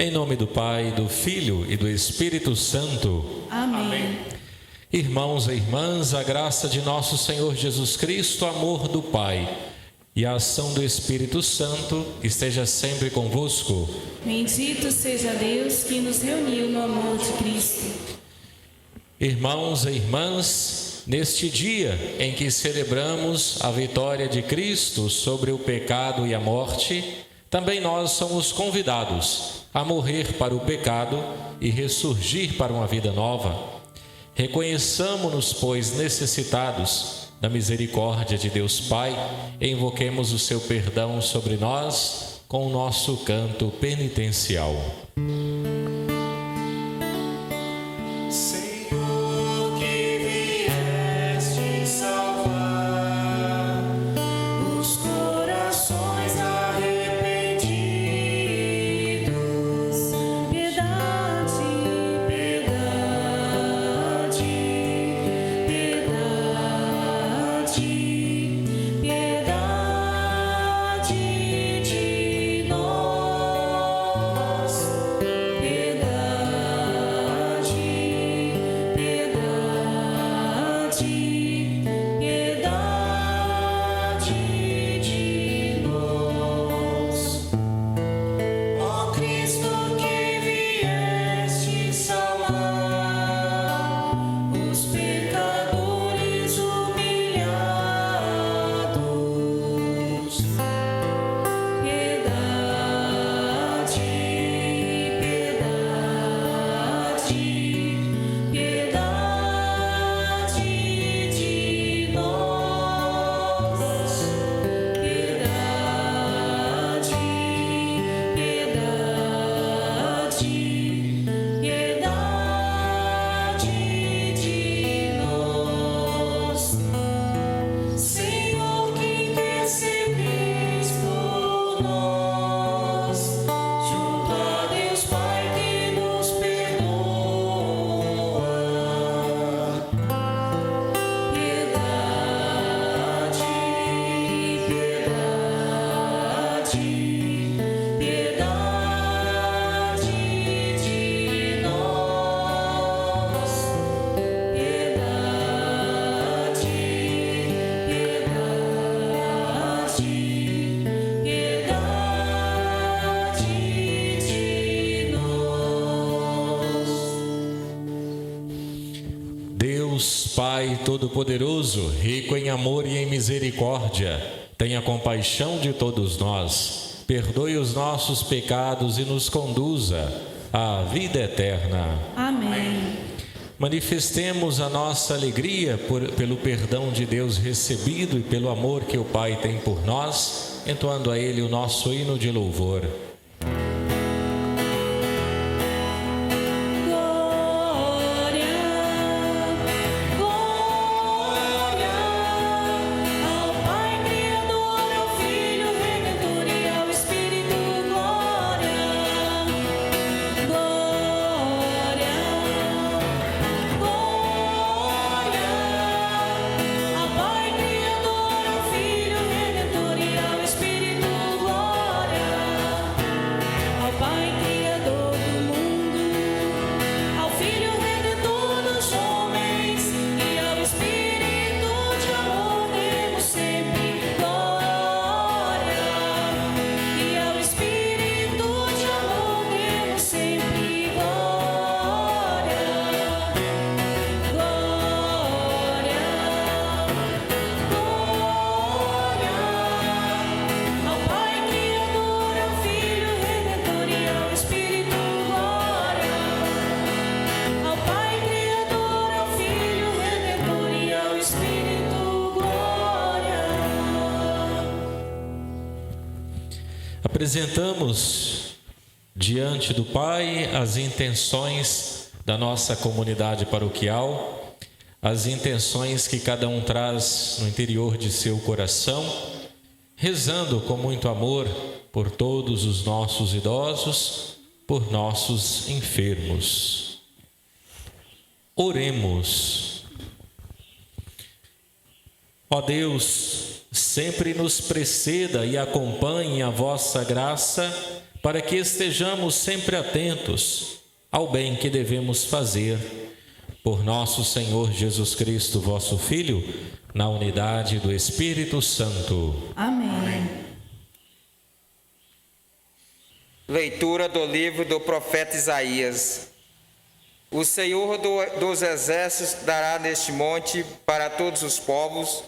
Em nome do Pai, do Filho e do Espírito Santo. Amém. Irmãos e irmãs, a graça de nosso Senhor Jesus Cristo, o amor do Pai e a ação do Espírito Santo esteja sempre convosco. Bendito seja Deus que nos reuniu no amor de Cristo. Irmãos e irmãs, neste dia em que celebramos a vitória de Cristo sobre o pecado e a morte, também nós somos convidados a morrer para o pecado e ressurgir para uma vida nova. Reconheçamos-nos, pois, necessitados da misericórdia de Deus Pai e invoquemos o seu perdão sobre nós com o nosso canto penitencial. Pai Todo-Poderoso, rico em amor e em misericórdia, tenha compaixão de todos nós, perdoe os nossos pecados e nos conduza à vida eterna. Amém. Manifestemos a nossa alegria pelo perdão de Deus recebido e pelo amor que o Pai tem por nós, entoando a Ele o nosso hino de louvor. Apresentamos diante do Pai as intenções da nossa comunidade paroquial, as intenções que cada um traz no interior de seu coração, rezando com muito amor por todos os nossos idosos, por nossos enfermos. Oremos. Ó Deus, sempre nos preceda e acompanhe a vossa graça para que estejamos sempre atentos ao bem que devemos fazer. Por nosso Senhor Jesus Cristo, vosso Filho, na unidade do Espírito Santo. Amém. Leitura do livro do profeta Isaías. O Senhor dos exércitos dará neste monte para todos os povos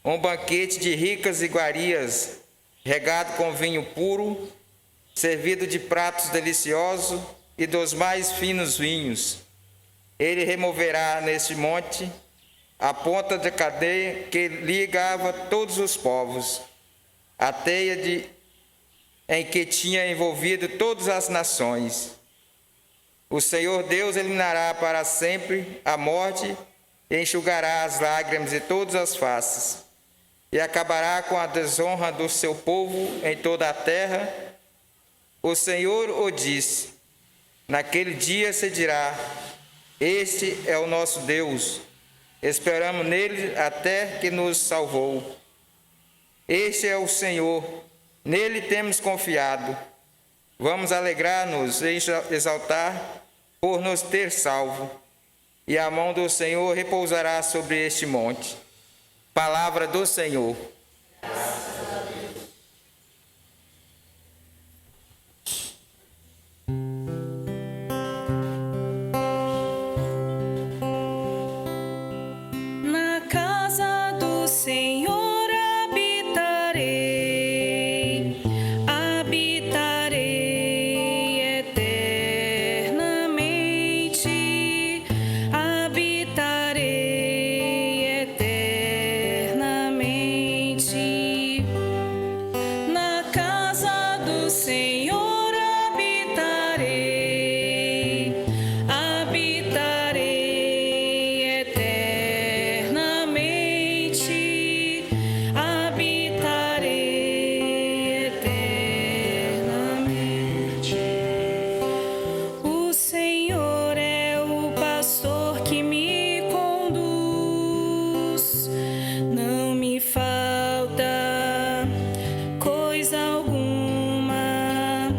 um banquete de ricas iguarias, regado com vinho puro, servido de pratos deliciosos e dos mais finos vinhos. Ele removerá neste monte a ponta da cadeia que ligava todos os povos, a teia em que tinha envolvido todas as nações. O Senhor Deus eliminará para sempre a morte e enxugará as lágrimas de todas as faces, e acabará com a desonra do seu povo em toda a terra. O Senhor o disse. Naquele dia se dirá: este é o nosso Deus, esperamos nele até que nos salvou. Este é o Senhor, nele temos confiado. Vamos alegrar-nos e exaltar por nos ter salvo. E a mão do Senhor repousará sobre este monte. Palavra do Senhor. Na casa do Senhor habitarei eternamente, habitarei eternamente. Na casa do Senhor habitarei, habitarei eternamente, habitarei eternamente. O Senhor é o pastor que me conduz, não me falta coisa alguma.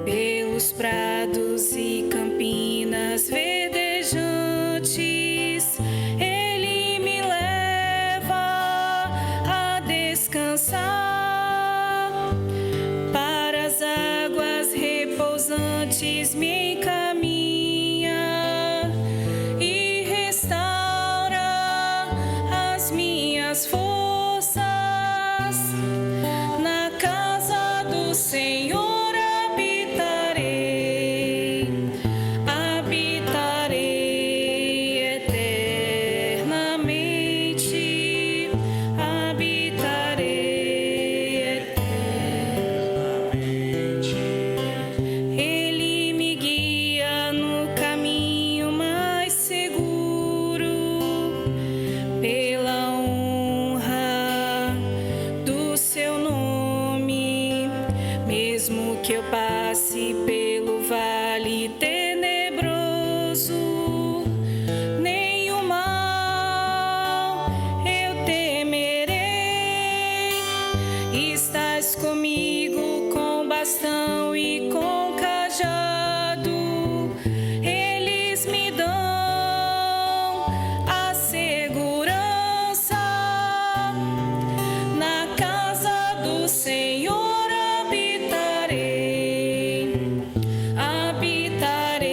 Pelos prados e campinas verdejantes, Ele me leva a descansar. Para as águas repousantes me encaminha e restaura as minhas forças. Na casa do Senhor habitarei, habitarei eternamente, habitarei eternamente. Ele me guia no caminho mais seguro, pela honra do seu nome. Mesmo que eu passe pelo vale tenebroso, nenhum mal eu temerei. Estás comigo com bastão e com cajado, eles me dão a segurança. Na casa do Senhor habitarei, habitarei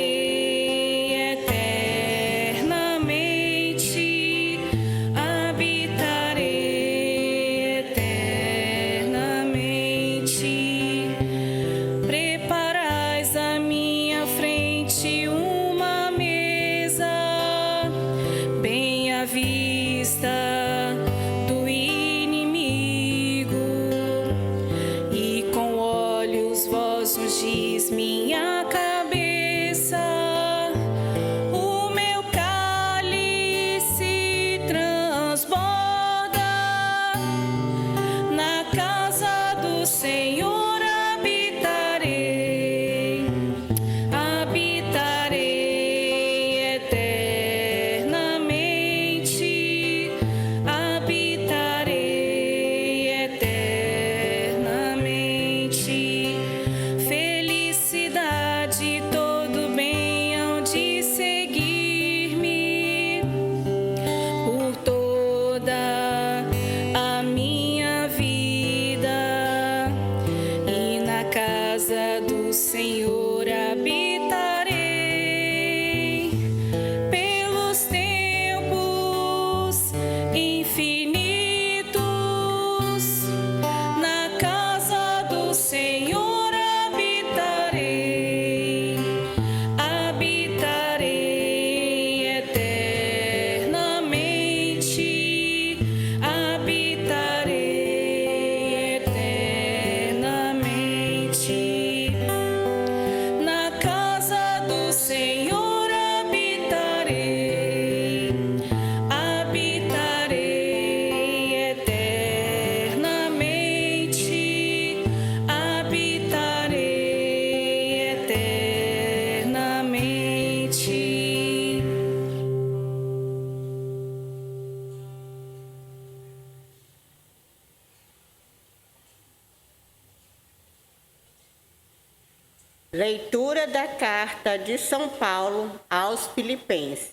Leitura da carta de São Paulo aos Filipenses.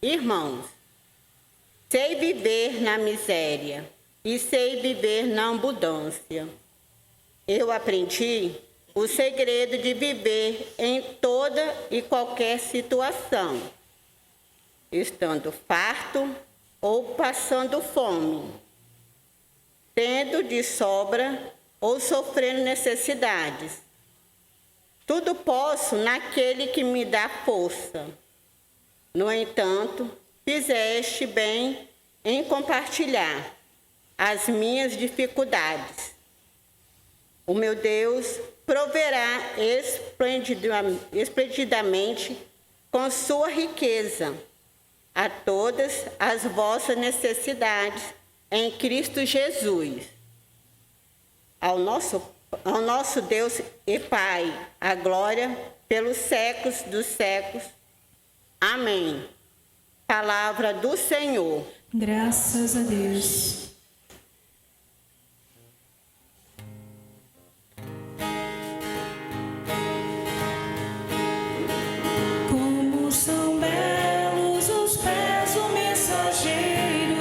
Irmãos, sei viver na miséria e sei viver na abundância. Eu aprendi o segredo de viver em toda e qualquer situação, estando farto ou passando fome, tendo de sobra ou sofrendo necessidades. Tudo posso naquele que me dá força. No entanto, fizeste bem em compartilhar as minhas dificuldades. O meu Deus proverá esplendidamente com sua riqueza a todas as vossas necessidades em Cristo Jesus. Ao nosso Deus e Pai, a glória pelos séculos dos séculos. Amém. Palavra do Senhor. Graças a Deus. Como são belos os pés do mensageiro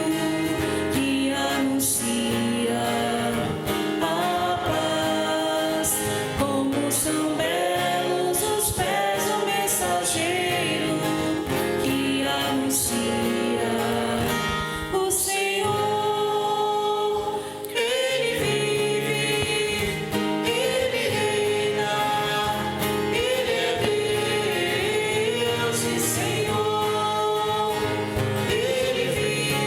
que anuncia a paz. Como são belos os pés do mensageiro que anuncia o Senhor. Ele vive, Ele reina, Ele é Deus e Senhor. Ele vive,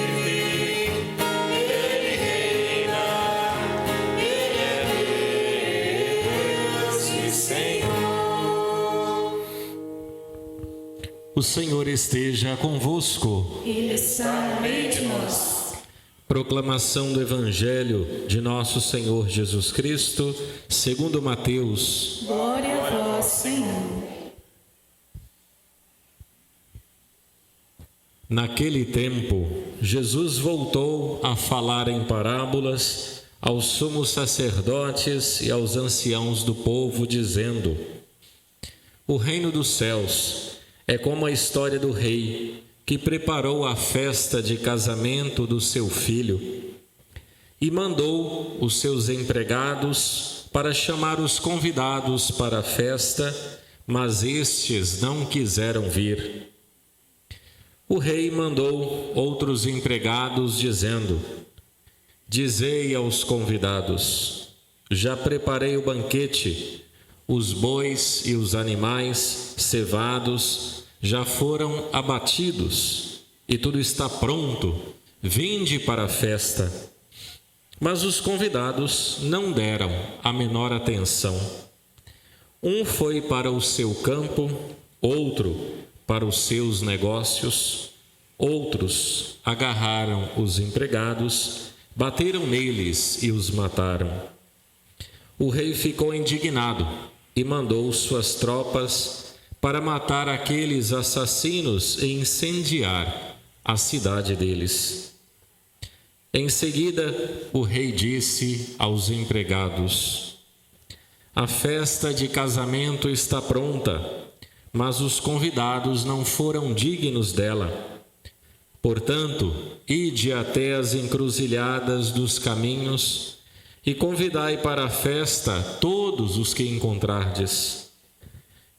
Ele reina, Ele é Deus e Senhor. O Senhor esteja convosco. Ele está no meio de nós. Proclamação do Evangelho de nosso Senhor Jesus Cristo, segundo Mateus. Glória a vós, Senhor. Naquele tempo, Jesus voltou a falar em parábolas aos sumos sacerdotes e aos anciãos do povo, dizendo: O reino dos céus é como a história do rei que preparou a festa de casamento do seu filho e mandou os seus empregados para chamar os convidados para a festa, mas estes não quiseram vir. O rei mandou outros empregados, dizendo: Dizei aos convidados: Já preparei o banquete, os bois e os animais cevados já foram abatidos, e tudo está pronto, vinde para a festa. Mas os convidados não deram a menor atenção. Um foi para o seu campo, outro para os seus negócios, outros agarraram os empregados, bateram neles e os mataram. O rei ficou indignado e mandou suas tropas para matar aqueles assassinos e incendiar a cidade deles. Em seguida, o rei disse aos empregados: A festa de casamento está pronta, mas os convidados não foram dignos dela. Portanto, ide até as encruzilhadas dos caminhos e convidai para a festa todos os que encontrardes.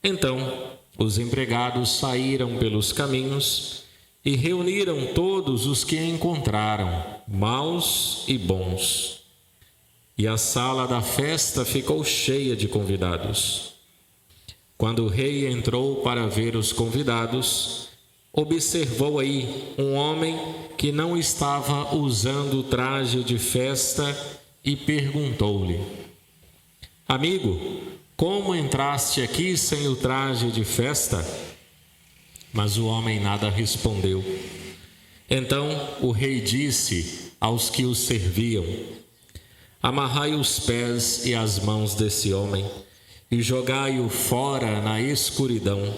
Então, os empregados saíram pelos caminhos e reuniram todos os que encontraram, maus e bons. E a sala da festa ficou cheia de convidados. Quando o rei entrou para ver os convidados, observou aí um homem que não estava usando o traje de festa e perguntou-lhe: Amigo, como entraste aqui sem o traje de festa? Mas o homem nada respondeu. Então o rei disse aos que o serviam: Amarrai os pés e as mãos desse homem e jogai-o fora na escuridão.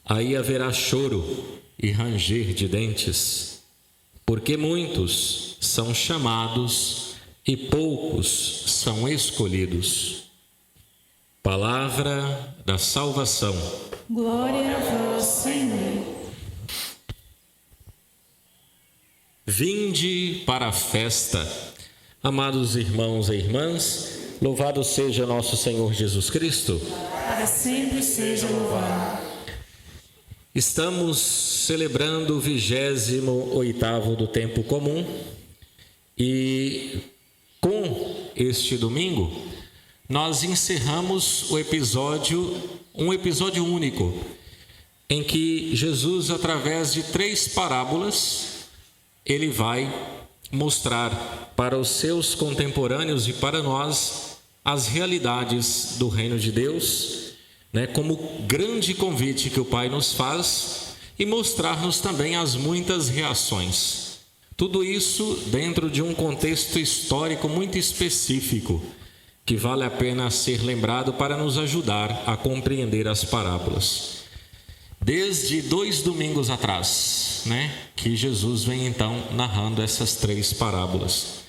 Aí haverá choro e ranger de dentes, porque muitos são chamados e poucos são escolhidos. Palavra da salvação. Glória a vós, Senhor. Vinde para a festa. Amados irmãos e irmãs, louvado seja nosso Senhor Jesus Cristo. Para sempre seja louvado. Estamos celebrando o 28º do tempo comum e com este domingo nós encerramos um episódio único em que Jesus, através de 3 parábolas, ele vai mostrar para os seus contemporâneos e para nós as realidades do reino de Deus, como grande convite que o Pai nos faz, e mostrar-nos também as muitas reações. Tudo isso dentro de um contexto histórico muito específico, que vale a pena ser lembrado para nos ajudar a compreender as parábolas. Desde 2 domingos atrás, que Jesus vem então narrando essas 3 parábolas,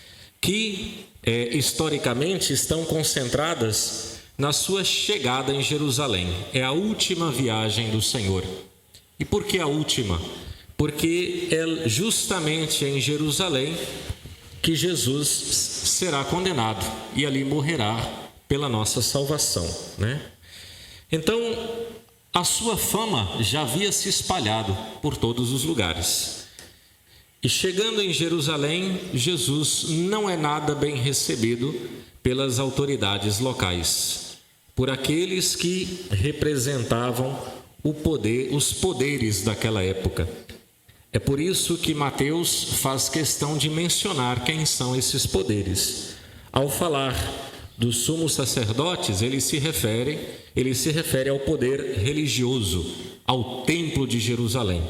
que historicamente estão concentradas na sua chegada em Jerusalém. É a última viagem do Senhor. E por que a última? Porque é justamente em Jerusalém que Jesus será condenado e ali morrerá pela nossa salvação, Então, a sua fama já havia se espalhado por todos os lugares. E chegando em Jerusalém, Jesus não é nada bem recebido pelas autoridades locais, por aqueles que representavam os poderes daquela época. É por isso que Mateus faz questão de mencionar quem são esses poderes. Ao falar dos sumos sacerdotes, ele se refere ao poder religioso, ao templo de Jerusalém.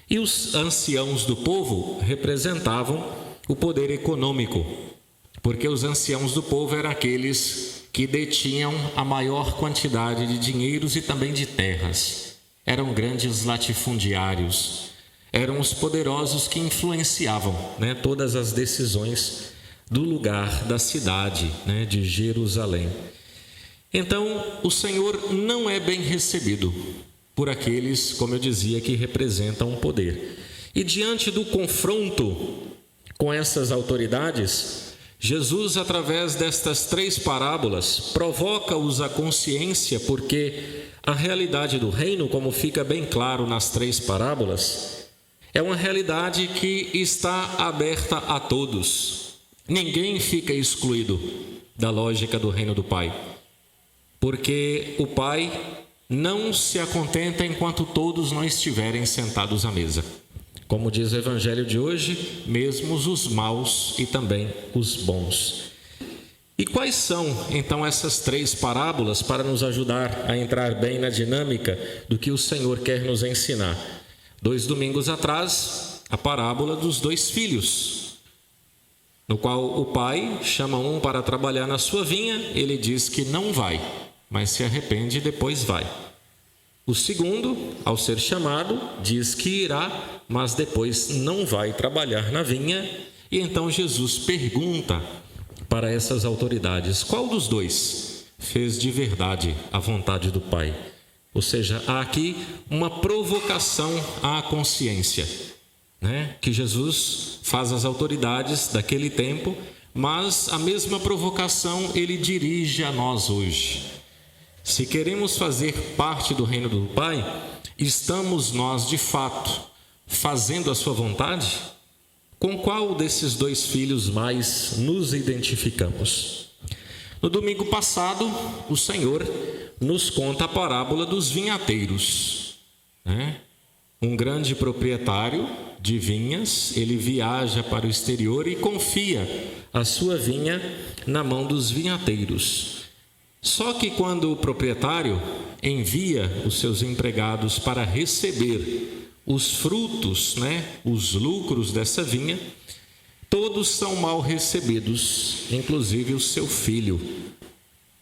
E os anciãos do povo representavam o poder econômico, porque os anciãos do povo eram aqueles que detinham a maior quantidade de dinheiros e também de terras. Eram grandes latifundiários, eram os poderosos que influenciavam todas as decisões do lugar, da cidade de Jerusalém. Então, o Senhor não é bem recebido por aqueles, como eu dizia, que representam o poder. E diante do confronto com essas autoridades, Jesus, através destas 3 parábolas, provoca-os à consciência, porque a realidade do reino, como fica bem claro nas 3 parábolas, é uma realidade que está aberta a todos. Ninguém fica excluído da lógica do reino do Pai, porque o Pai não se acontenta enquanto todos não estiverem sentados à mesa. Como diz o Evangelho de hoje, mesmo os maus e também os bons. E quais são, então, essas 3 parábolas para nos ajudar a entrar bem na dinâmica do que o Senhor quer nos ensinar? 2 domingos atrás, a parábola dos 2 filhos, no qual o pai chama um para trabalhar na sua vinha, ele diz que não vai, mas se arrepende e depois vai. O segundo, ao ser chamado, diz que irá, mas depois não vai trabalhar na vinha. E então Jesus pergunta para essas autoridades: qual dos 2 fez de verdade a vontade do Pai? Ou seja, há aqui uma provocação à consciência, que Jesus faz às autoridades daquele tempo, mas a mesma provocação ele dirige a nós hoje. Se queremos fazer parte do reino do Pai, estamos nós, de fato, fazendo a sua vontade? Com qual desses 2 filhos mais nos identificamos? No domingo passado, o Senhor nos conta a parábola dos vinhateiros. Um grande proprietário de vinhas, ele viaja para o exterior e confia a sua vinha na mão dos vinhateiros. Só que quando o proprietário envia os seus empregados para receber os frutos, os lucros dessa vinha, todos são mal recebidos, inclusive o seu filho.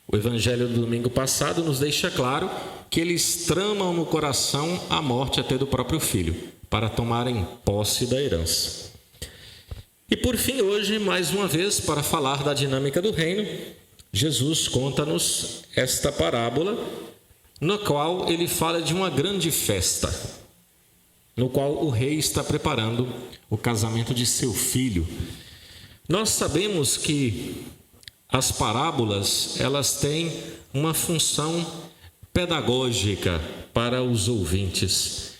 O Evangelho do domingo passado nos deixa claro que eles tramam no coração a morte até do próprio filho, para tomarem posse da herança. E por fim, hoje, mais uma vez, para falar da dinâmica do reino, Jesus conta-nos esta parábola, na qual ele fala de uma grande festa, no qual o rei está preparando o casamento de seu filho. Nós sabemos que as parábolas, elas têm uma função pedagógica para os ouvintes.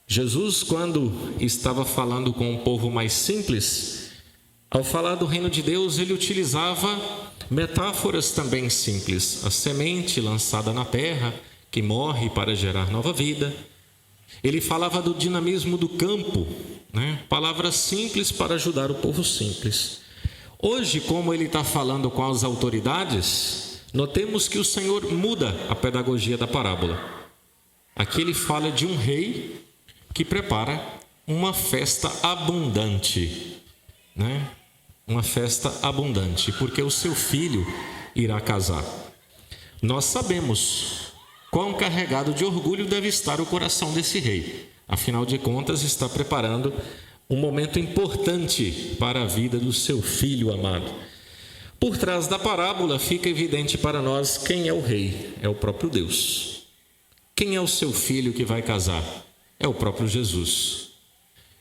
Jesus, quando estava falando com um povo mais simples, ao falar do reino de Deus, ele utilizava metáforas também simples. A semente lançada na terra, que morre para gerar nova vida. Ele falava do dinamismo do campo, né? Palavras simples para ajudar o povo simples. Hoje, como ele está falando com as autoridades, notemos que o Senhor muda a pedagogia da parábola. Aqui ele fala de um rei que prepara uma festa abundante, né? Uma festa abundante, porque o seu filho irá casar. Nós sabemos quão carregado de orgulho deve estar o coração desse rei. Afinal de contas, está preparando um momento importante para a vida do seu filho amado. Por trás da parábola fica evidente para nós quem é o rei, é o próprio Deus. Quem é o seu filho que vai casar? É o próprio Jesus.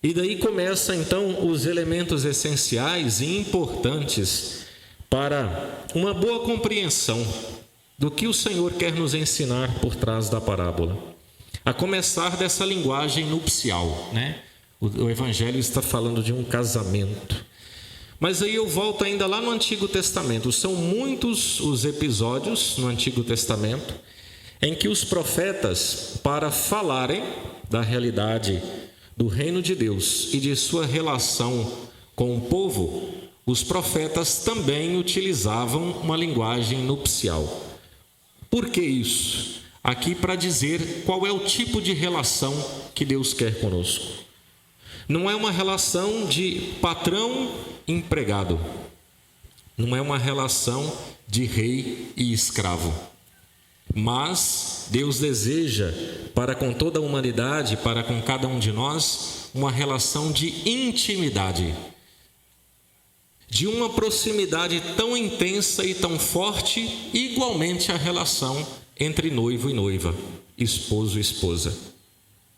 E daí começa então os elementos essenciais e importantes para uma boa compreensão do que o Senhor quer nos ensinar por trás da parábola. A começar dessa linguagem nupcial, né? O Evangelho está falando de um casamento. Mas aí eu volto ainda lá no Antigo Testamento. São muitos os episódios no Antigo Testamento em que os profetas, para falarem da realidade do reino de Deus e de sua relação com o povo, os profetas também utilizavam uma linguagem nupcial. Por que isso? Aqui para dizer qual é o tipo de relação que Deus quer conosco. Não é uma relação de patrão-empregado. Não é uma relação de rei e escravo. Mas Deus deseja para com toda a humanidade, para com cada um de nós, uma relação de intimidade, de uma proximidade tão intensa e tão forte, igualmente a relação entre noivo e noiva, esposo e esposa.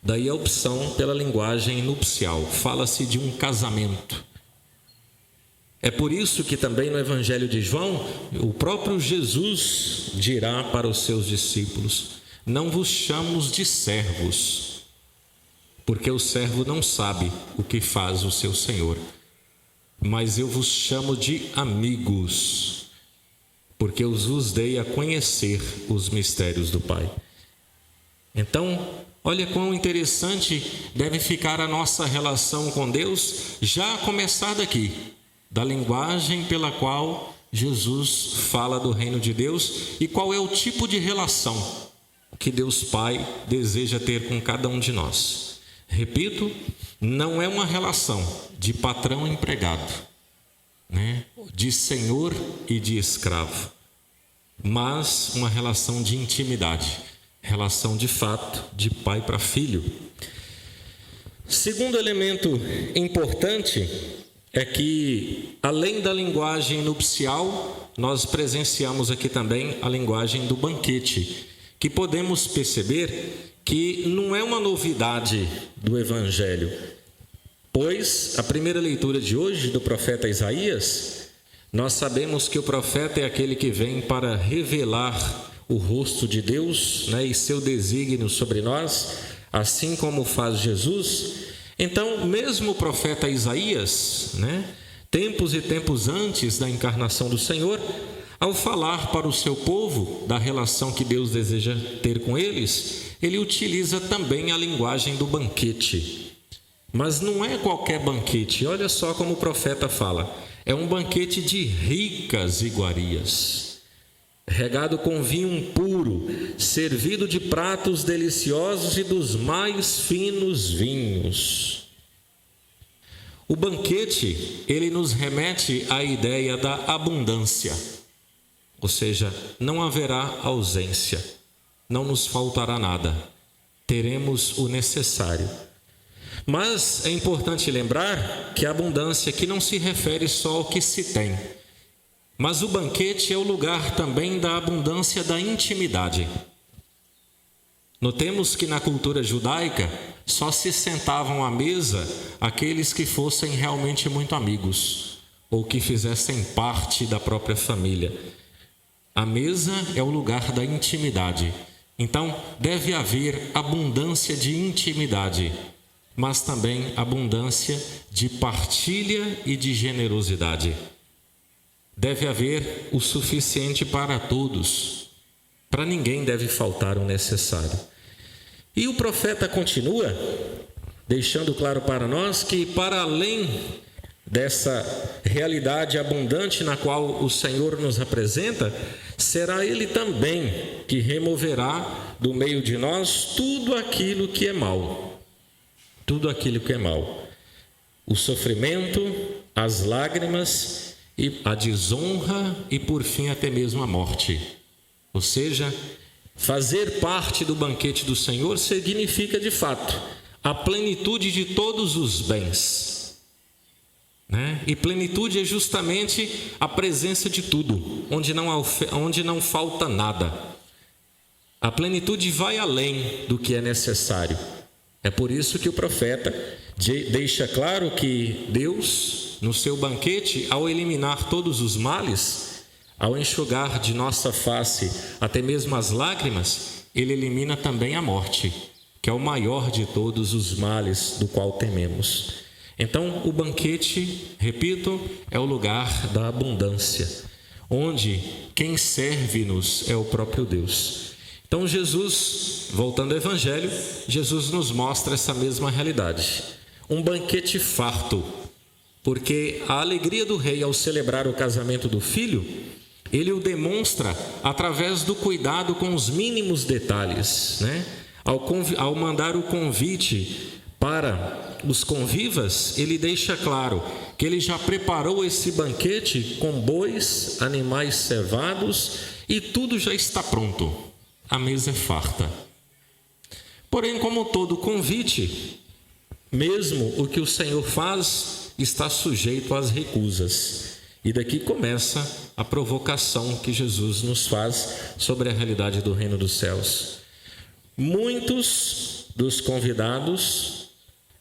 Daí a opção pela linguagem nupcial, fala-se de um casamento. É por isso que também no Evangelho de João, o próprio Jesus dirá para os seus discípulos: não vos chamo de servos, porque o servo não sabe o que faz o seu senhor, mas eu vos chamo de amigos, porque eu vos dei a conhecer os mistérios do Pai. Então, olha quão interessante deve ficar a nossa relação com Deus, já a começar daqui, da linguagem pela qual Jesus fala do reino de Deus e qual é o tipo de relação que Deus Pai deseja ter com cada um de nós. Repito, não é uma relação de patrão-empregado, né? De senhor e de escravo, mas uma relação de intimidade, relação de fato de pai para filho. Segundo elemento importante é que, além da linguagem nupcial, nós presenciamos aqui também a linguagem do banquete, que podemos perceber que não é uma novidade do Evangelho, pois a primeira leitura de hoje do profeta Isaías, nós sabemos que o profeta é aquele que vem para revelar o rosto de Deus, né, e seu desígnio sobre nós, assim como faz Jesus. Então, mesmo o profeta Isaías, né, tempos e tempos antes da encarnação do Senhor, ao falar para o seu povo da relação que Deus deseja ter com eles, ele utiliza também a linguagem do banquete. Mas não é qualquer banquete, olha só como o profeta fala, é um banquete de ricas iguarias, regado com vinho puro, servido de pratos deliciosos e dos mais finos vinhos. O banquete, ele nos remete à ideia da abundância, ou seja, não haverá ausência, não nos faltará nada, teremos o necessário. Mas é importante lembrar que a abundância aqui não se refere só ao que se tem, Mas o banquete é o lugar também da abundância da intimidade. Notemos que na cultura judaica só se sentavam à mesa aqueles que fossem realmente muito amigos ou que fizessem parte da própria família. A mesa é o lugar da intimidade. Então, deve haver abundância de intimidade, mas também abundância de partilha e de generosidade. Deve haver o suficiente para todos. Para ninguém deve faltar o necessário. E o profeta continua, deixando claro para nós que, para além dessa realidade abundante na qual o Senhor nos apresenta, será Ele também que removerá do meio de nós tudo aquilo que é mal. Tudo aquilo que é mal. O sofrimento, as lágrimas, e a desonra e, por fim, até mesmo a morte. Ou seja, fazer parte do banquete do Senhor significa, de fato, a plenitude de todos os bens. E plenitude é justamente a presença de tudo, onde não falta nada. A plenitude vai além do que é necessário. É por isso que o profeta deixa claro que Deus, no seu banquete, ao eliminar todos os males, ao enxugar de nossa face até mesmo as lágrimas, Ele elimina também a morte, que é o maior de todos os males do qual tememos. Então, o banquete, repito, é o lugar da abundância, onde quem serve-nos é o próprio Deus. Então, Jesus, voltando ao Evangelho, Jesus nos mostra essa mesma realidade. Um banquete farto, porque a alegria do rei ao celebrar o casamento do filho, ele o demonstra através do cuidado com os mínimos detalhes, Ao mandar o convite para os convivas, ele deixa claro que ele já preparou esse banquete com bois, animais cevados e tudo já está pronto. A mesa é farta. Porém, como todo convite, mesmo o que o Senhor faz está sujeito às recusas. E daqui começa a provocação que Jesus nos faz sobre a realidade do reino dos céus. Muitos dos convidados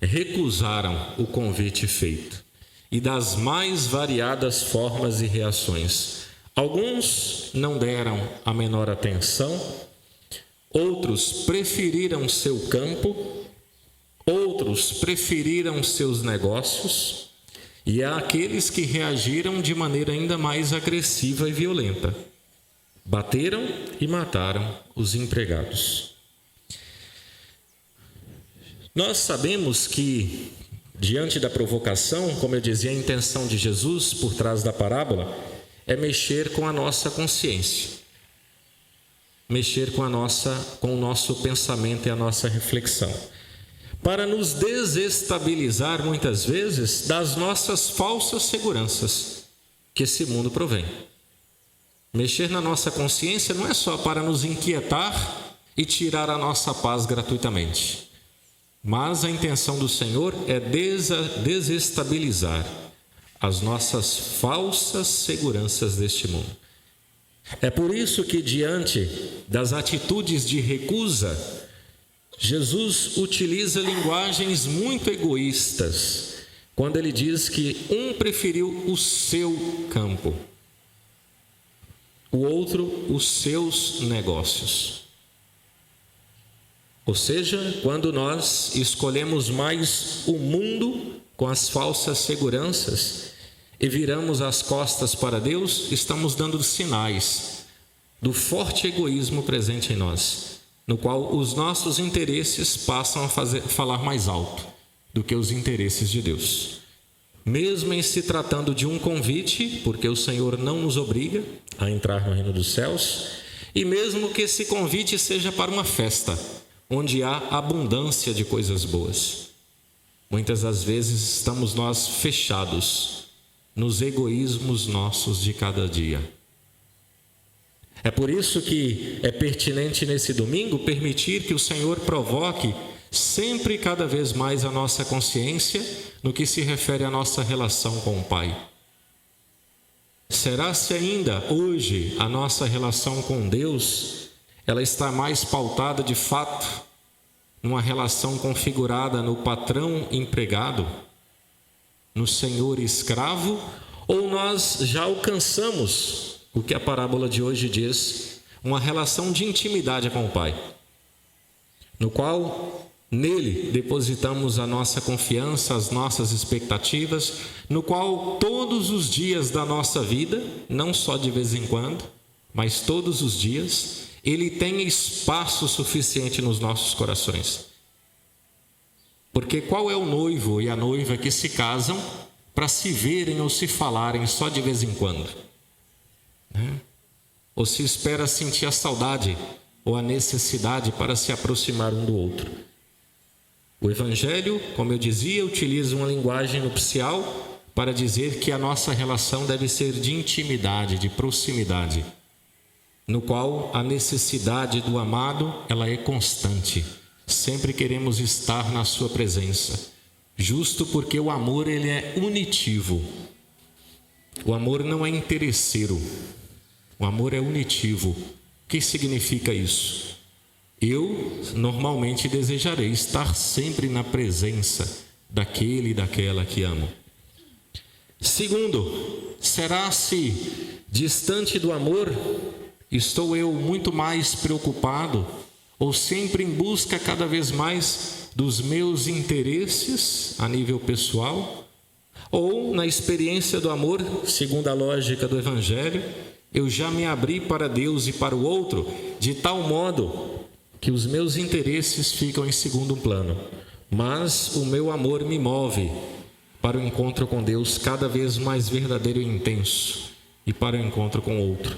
recusaram o convite feito, e das mais variadas formas e reações. Alguns não deram a menor atenção, outros preferiram seu campo, outros preferiram seus negócios, e há aqueles que reagiram de maneira ainda mais agressiva e violenta. Bateram e mataram os empregados. Nós sabemos que, diante da provocação, como eu dizia, a intenção de Jesus por trás da parábola é mexer com a nossa consciência, mexer com o nosso pensamento e a nossa reflexão, para nos desestabilizar muitas vezes das nossas falsas seguranças que esse mundo provém. Mexer na nossa consciência não é só para nos inquietar e tirar a nossa paz gratuitamente, mas a intenção do Senhor é desestabilizar as nossas falsas seguranças deste mundo. É por isso que, diante das atitudes de recusa, Jesus utiliza linguagens muito egoístas, quando ele diz que um preferiu o seu campo, o outro os seus negócios. Ou seja, quando nós escolhemos mais o mundo com as falsas seguranças e viramos as costas para Deus, estamos dando sinais do forte egoísmo presente em nós, no qual os nossos interesses passam a falar mais alto do que os interesses de Deus. Mesmo em se tratando de um convite, porque o Senhor não nos obriga a entrar no reino dos céus, e mesmo que esse convite seja para uma festa, onde há abundância de coisas boas, muitas das vezes estamos nós fechados nos egoísmos nossos de cada dia. É por isso que é pertinente nesse domingo permitir que o Senhor provoque sempre e cada vez mais a nossa consciência no que se refere à nossa relação com o Pai. Será se ainda hoje a nossa relação com Deus, ela está mais pautada de fato numa relação configurada no patrão empregado, no senhor escravo, ou nós já alcançamos o que a parábola de hoje diz, uma relação de intimidade com o Pai, no qual nele depositamos a nossa confiança, as nossas expectativas, no qual todos os dias da nossa vida, não só de vez em quando, mas todos os dias, ele tem espaço suficiente nos nossos corações. Porque qual é o noivo e a noiva que se casam para se verem ou se falarem só de vez em quando? Ou se espera sentir a saudade ou a necessidade para se aproximar um do outro? O Evangelho, como eu dizia, utiliza uma linguagem nupcial para dizer que a nossa relação deve ser de intimidade, de proximidade, no qual a necessidade do amado, ela é constante. Sempre queremos estar na sua presença, justo porque o amor, ele é unitivo. O amor não é interesseiro, o amor é unitivo. O que significa isso? Eu normalmente desejarei estar sempre na presença daquele e daquela que amo. Segundo, será-se distante do amor, estou eu muito mais preocupado ou sempre em busca cada vez mais dos meus interesses a nível pessoal? Ou na experiência do amor, segundo a lógica do Evangelho, eu já me abri para Deus e para o outro de tal modo que os meus interesses ficam em segundo plano, mas o meu amor me move para o encontro com Deus cada vez mais verdadeiro e intenso, e para o encontro com o outro.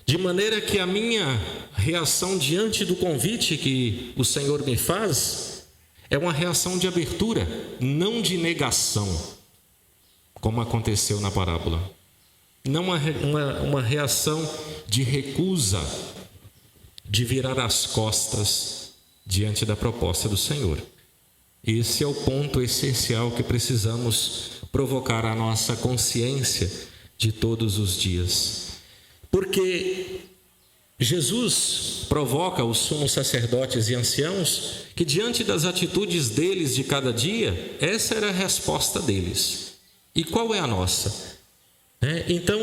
De maneira que a minha reação diante do convite que o Senhor me faz é uma reação de abertura, não de negação, como aconteceu na parábola. Não uma reação de recusa, de virar as costas diante da proposta do Senhor. Esse é o ponto essencial que precisamos provocar a nossa consciência de todos os dias. Porque Jesus provoca os sumos sacerdotes e anciãos que, diante das atitudes deles de cada dia, essa era a resposta deles. E qual é a nossa? Então,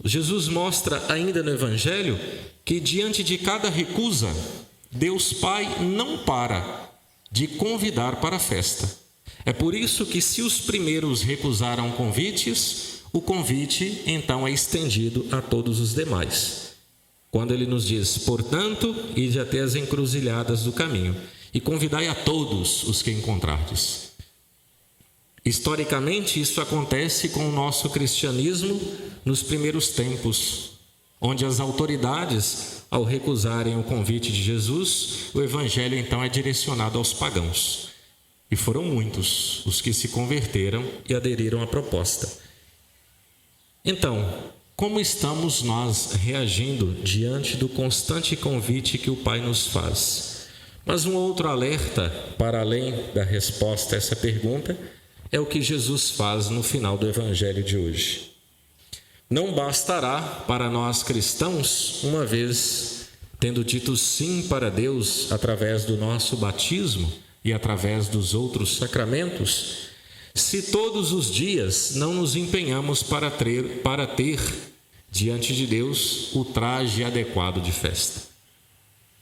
Jesus mostra ainda no Evangelho que diante de cada recusa, Deus Pai não para de convidar para a festa. É por isso que, se os primeiros recusaram convites, o convite então é estendido a todos os demais. Quando ele nos diz: portanto, ide até as encruzilhadas do caminho e convidai a todos os que encontrardes. Historicamente, isso acontece com o nosso cristianismo nos primeiros tempos, onde as autoridades, ao recusarem o convite de Jesus, o evangelho então é direcionado aos pagãos. E foram muitos os que se converteram e aderiram à proposta. Então, como estamos nós reagindo diante do constante convite que o Pai nos faz? Mas um outro alerta, para além da resposta a essa pergunta, é o que Jesus faz no final do evangelho de hoje. Não bastará para nós cristãos, uma vez tendo dito sim para Deus através do nosso batismo e através dos outros sacramentos, se todos os dias não nos empenhamos para ter diante de Deus o traje adequado de festa.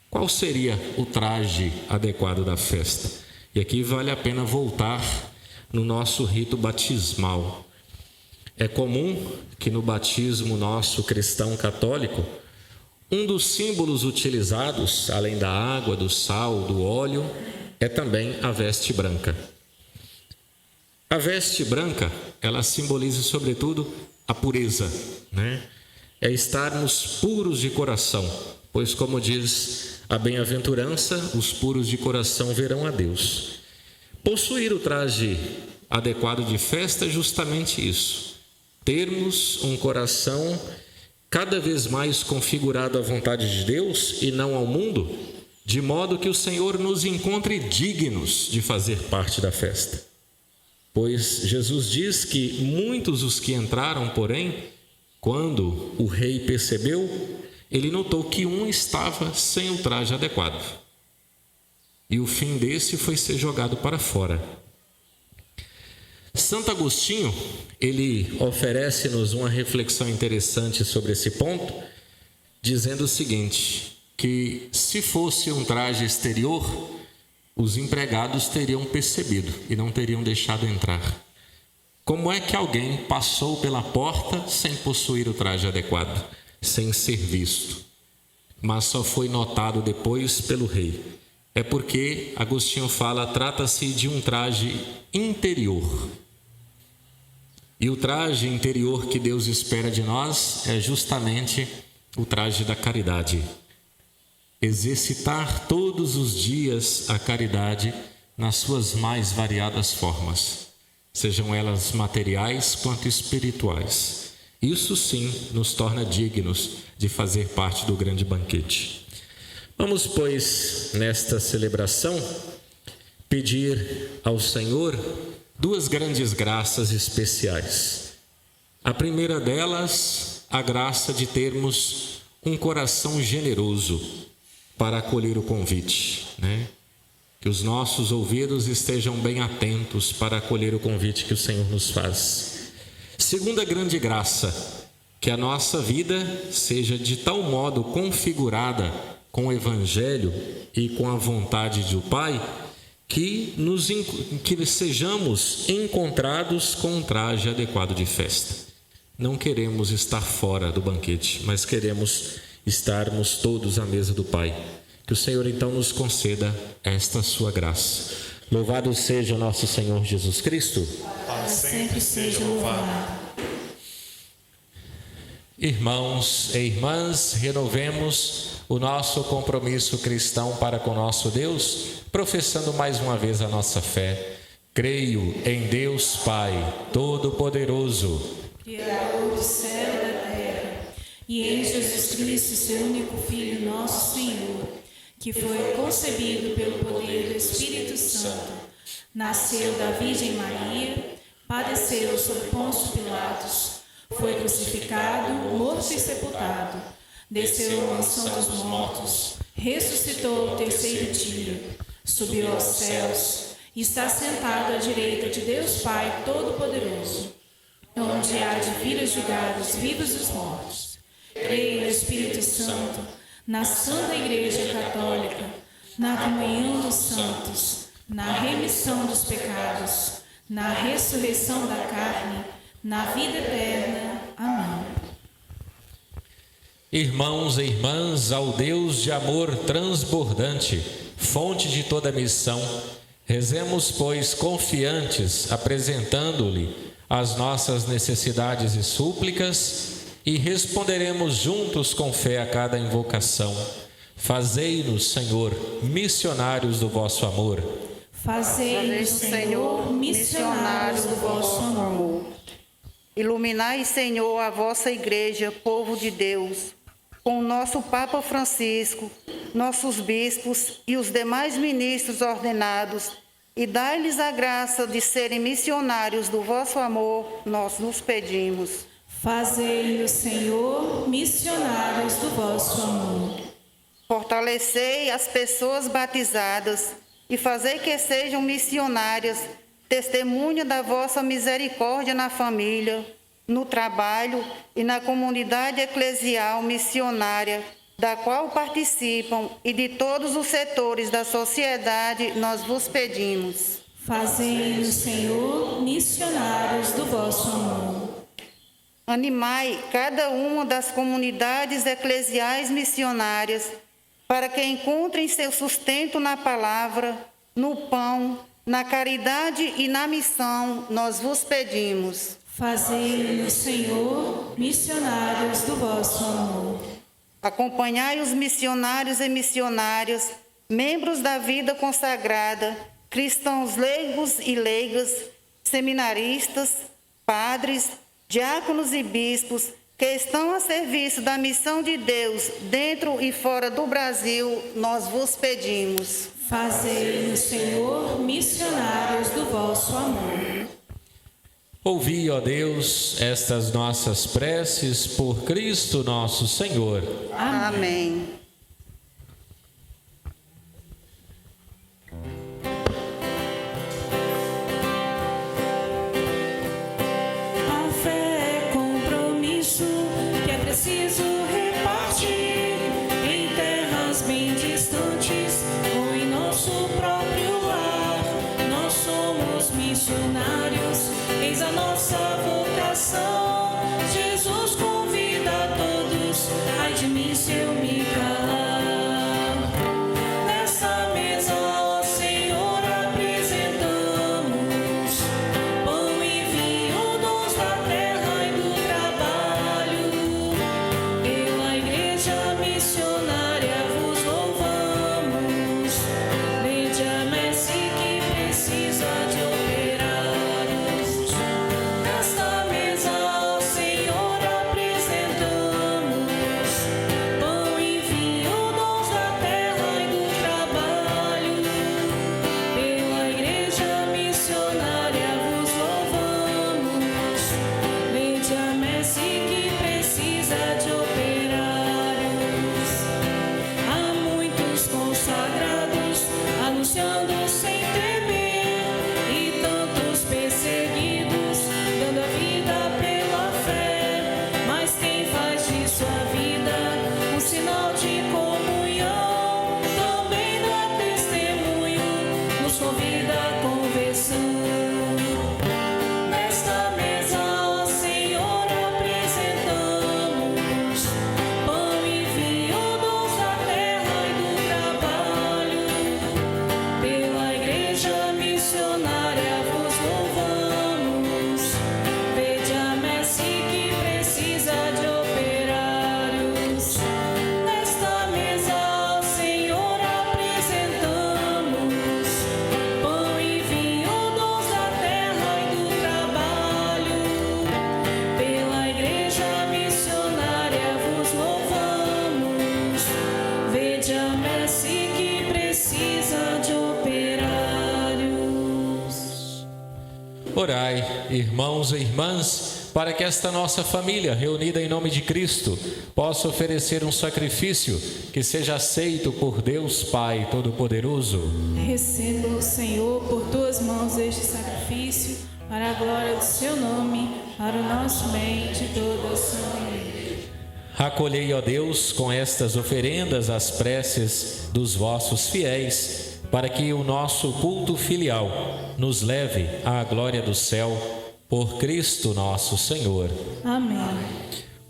Qual seria o traje adequado da festa? E aqui vale a pena voltar no nosso rito batismal. É comum que no batismo nosso cristão católico, um dos símbolos utilizados, além da água, do sal, do óleo, é também a veste branca. A veste branca, ela simboliza sobretudo a pureza, É estarmos puros de coração, pois, como diz a bem-aventurança, os puros de coração verão a Deus. Possuir o traje adequado de festa é justamente isso. Termos um coração cada vez mais configurado à vontade de Deus e não ao mundo, de modo que o Senhor nos encontre dignos de fazer parte da festa. Pois Jesus diz que muitos os que entraram, porém, Quando o rei percebeu, ele notou que um estava sem o traje adequado. E o fim desse foi ser jogado para fora. Santo Agostinho, ele oferece-nos uma reflexão interessante sobre esse ponto, dizendo o seguinte, que se fosse um traje exterior, os empregados teriam percebido e não teriam deixado entrar. Como é que alguém passou pela porta sem possuir o traje adequado, sem ser visto, mas só foi notado depois pelo rei? É porque Agostinho fala, trata-se de um traje interior. E o traje interior que Deus espera de nós é justamente o traje da caridade. Exercitar todos os dias a caridade nas suas mais variadas formas, sejam elas materiais quanto espirituais. Isso sim nos torna dignos de fazer parte do grande banquete. Vamos, pois, nesta celebração, pedir ao Senhor duas grandes graças especiais. A primeira delas, a graça de termos um coração generoso para acolher o convite, né? Que os nossos ouvidos estejam bem atentos para acolher o convite que o Senhor nos faz. Segunda grande graça, que a nossa vida seja de tal modo configurada com o Evangelho e com a vontade do Pai, que sejamos encontrados com um traje adequado de festa. Não queremos estar fora do banquete, mas queremos estarmos todos à mesa do Pai. Que o Senhor então nos conceda esta sua graça. Louvado seja o nosso Senhor Jesus Cristo. Para sempre seja louvado. Irmãos e irmãs, renovemos o nosso compromisso cristão para com nosso Deus, professando mais uma vez a nossa fé. Creio em Deus Pai Todo-Poderoso, Criador do céu e da terra, e em Jesus Cristo, seu único Filho, nosso Senhor, que foi concebido pelo poder do Espírito Santo, nasceu da Virgem Maria, padeceu sob Pôncio Pilatos, foi crucificado, morto e sepultado, desceu à mansão dos mortos, ressuscitou ao terceiro dia, subiu aos céus e está sentado à direita de Deus Pai Todo-Poderoso, onde há de vir a julgar os vivos e os mortos. Creio no Espírito Santo, na Santa Igreja Católica, na comunhão dos santos, na remissão dos pecados, na ressurreição da carne, na vida eterna. Amém. Irmãos e irmãs, ao Deus de amor transbordante, fonte de toda missão, rezemos, pois, confiantes, apresentando-lhe as nossas necessidades e súplicas, e responderemos juntos com fé a cada invocação. Fazei-nos, Senhor, missionários do vosso amor. Fazei-nos, Senhor, missionários do vosso amor. Iluminai, Senhor, a vossa Igreja, povo de Deus, com o nosso Papa Francisco, nossos bispos e os demais ministros ordenados, e dai-lhes a graça de serem missionários do vosso amor, nós nos pedimos. Fazei-nos, Senhor, missionários do vosso amor. Fortalecei as pessoas batizadas e fazei que sejam missionárias, testemunha da vossa misericórdia na família, no trabalho e na comunidade eclesial missionária, da qual participam, e de todos os setores da sociedade, nós vos pedimos. Fazei-nos, Senhor, missionários do vosso amor. Animai cada uma das comunidades eclesiais missionárias, para que encontrem seu sustento na palavra, no pão, na caridade e na missão, nós vos pedimos. Fazei-nos, Senhor, missionários do vosso amor. Acompanhai os missionários e missionárias, membros da vida consagrada, cristãos leigos e leigas, seminaristas, padres, diáconos e bispos, que estão a serviço da missão de Deus dentro e fora do Brasil, nós vos pedimos. Fazei-nos, Senhor, missionários do vosso amor. Ouvi, ó Deus, estas nossas preces por Cristo nosso Senhor. Amém. A fé é compromisso que é preciso repartir em terras bem distantes ou em nosso próprio lar. Nós somos missionários, eis a nossa vocação. Jesus convida a todos, ai de mim se eu me calar. Nessa mesa, ó Senhor, apresentamos pão e vinho, dons da terra e do trabalho. Pela igreja missionária vos louvamos. Vede a messe que precisa de operários. Nesta mesa, ó Senhor, apresentamos pão e vinho, dons da terra e do trabalho. Pela igreja missionária vos louvamos. Vede a messe que precisa de operários. Há muitos consagrados anunciando sem temer, e tantos perseguidos dando a vida pela fé. Mas quem faz de sua vida um sinal de comunhão também dá testemunho, nos convida à conversão. Nesta mesa, ó Senhor, apresentamos pão e vinho, dons da terra e do trabalho. Pela igreja missionária vos louvamos. Vede a messe que precisa de operários. Nesta mesa, ó Senhor, apresentamos pão e vinho, dons da terra e do trabalho. Pela igreja missionária vos louvamos. Vede a messe que precisa de operários. Orai, irmãos e irmãs, para que esta nossa família, reunida em nome de Cristo, possa oferecer um sacrifício que seja aceito por Deus Pai Todo-Poderoso. Receba, Senhor, por tuas mãos este sacrifício, para a glória do seu nome, para o nosso bem de toda a sua família. Acolhei, ó Deus, com estas oferendas as preces dos vossos fiéis, para que o nosso culto filial nos leve à glória do céu, por Cristo nosso Senhor. Amém.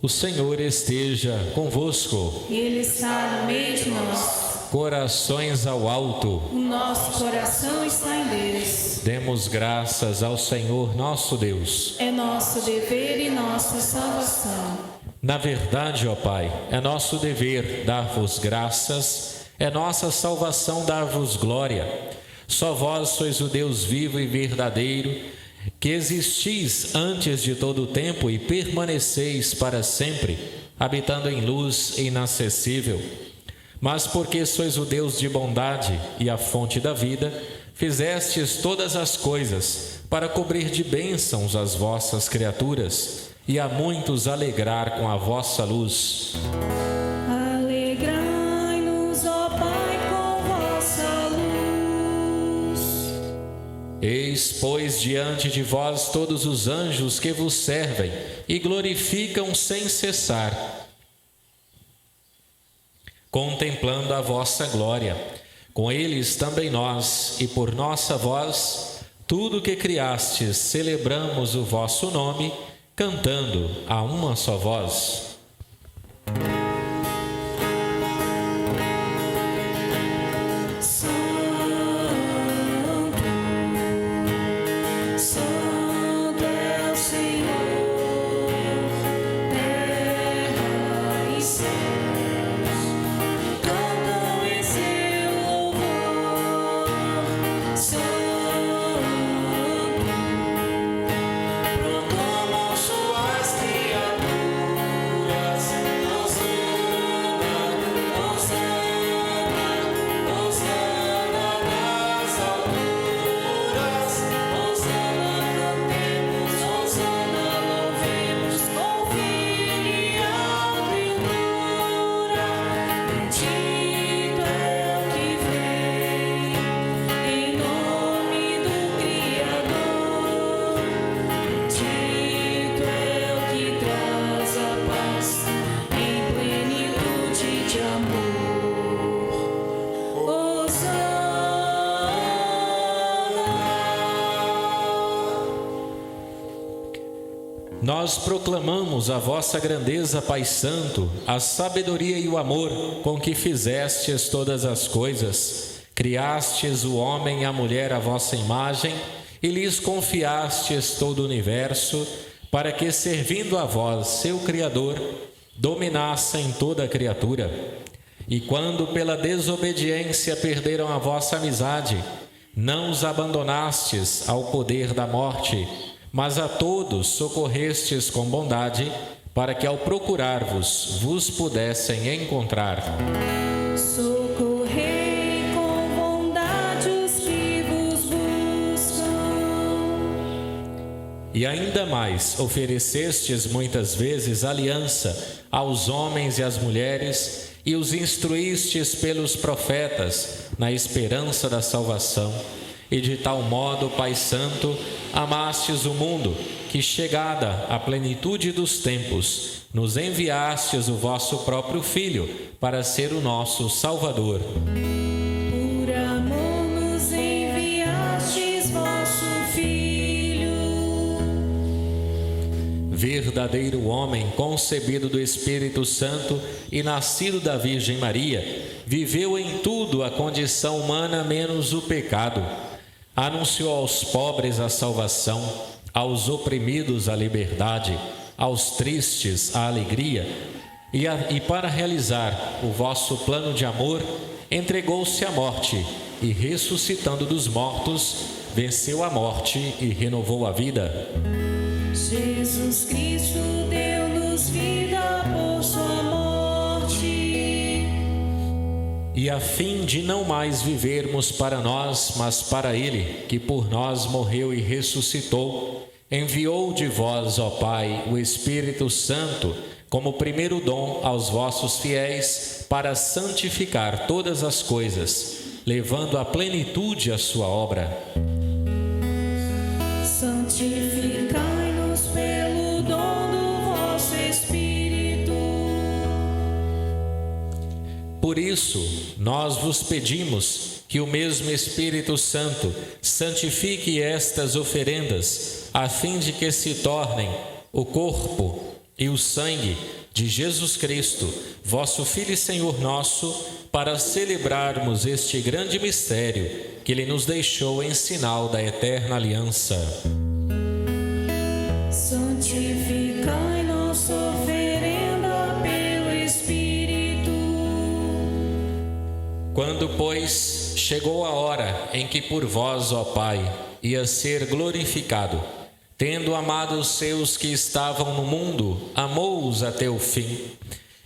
O Senhor esteja convosco. Ele está no meio de nós. Corações ao alto. O nosso coração está em Deus. Demos graças ao Senhor nosso Deus. É nosso dever e nossa salvação. Na verdade, ó Pai, é nosso dever dar-vos graças, é nossa salvação dar-vos glória. Só vós sois o Deus vivo e verdadeiro, que existis antes de todo o tempo e permaneceis para sempre, habitando em luz inacessível. Mas porque sois o Deus de bondade e a fonte da vida, fizestes todas as coisas para cobrir de bênçãos as vossas criaturas e a muitos alegrar com a vossa luz. Alegrai-nos, ó Pai, com vossa luz. Eis, pois, diante de vós todos os anjos que vos servem e glorificam sem cessar, contemplando a vossa glória. Com eles também nós, e por nossa voz, tudo que criastes, celebramos o vosso nome, cantando a uma só voz. Santo é o Senhor, terra e céus cantam em seu louvor. Santo, proclamam suas criaturas. nós proclamamos a vossa grandeza, Pai Santo, a sabedoria e o amor com que fizestes todas as coisas. Criastes o homem e a mulher à vossa imagem e lhes confiastes todo o universo, para que, servindo a vós, seu Criador, dominassem toda a criatura. E quando pela desobediência perderam a vossa amizade, não os abandonastes ao poder da morte, mas a todos socorrestes com bondade, para que ao procurar-vos, vos pudessem encontrar. Socorrei com bondade os que vos buscam. E ainda mais oferecestes muitas vezes aliança aos homens e às mulheres, e os instruístes pelos profetas na esperança da salvação. E de tal modo, Pai Santo, amastes o mundo, que, chegada a plenitude dos tempos, nos enviastes o vosso próprio Filho para ser o nosso Salvador. Por amor nos enviastes vosso Filho. Verdadeiro homem, concebido do Espírito Santo e nascido da Virgem Maria, viveu em tudo a condição humana menos o pecado. Anunciou aos pobres a salvação, aos oprimidos a liberdade, aos tristes a alegria, e para realizar o vosso plano de amor, entregou-se à morte e, ressuscitando dos mortos, venceu a morte e renovou a vida. Jesus Cristo deu-nos vida por sua morte. E a fim de não mais vivermos para nós, mas para Ele, que por nós morreu e ressuscitou, enviou de vós, ó Pai, o Espírito Santo, como primeiro dom aos vossos fiéis, para santificar todas as coisas, levando à plenitude a sua obra. Santificai-nos pelo dom do vosso Espírito. Por isso, nós vos pedimos que o mesmo Espírito Santo santifique estas oferendas, a fim de que se tornem o corpo e o sangue de Jesus Cristo, vosso Filho e Senhor nosso, para celebrarmos este grande mistério que Ele nos deixou em sinal da eterna aliança. Santificai nossa oferenda pelo Espírito. Quando, pois, chegou a hora em que por vós, ó Pai, ia ser glorificado, tendo amado os seus que estavam no mundo, amou-os até o fim.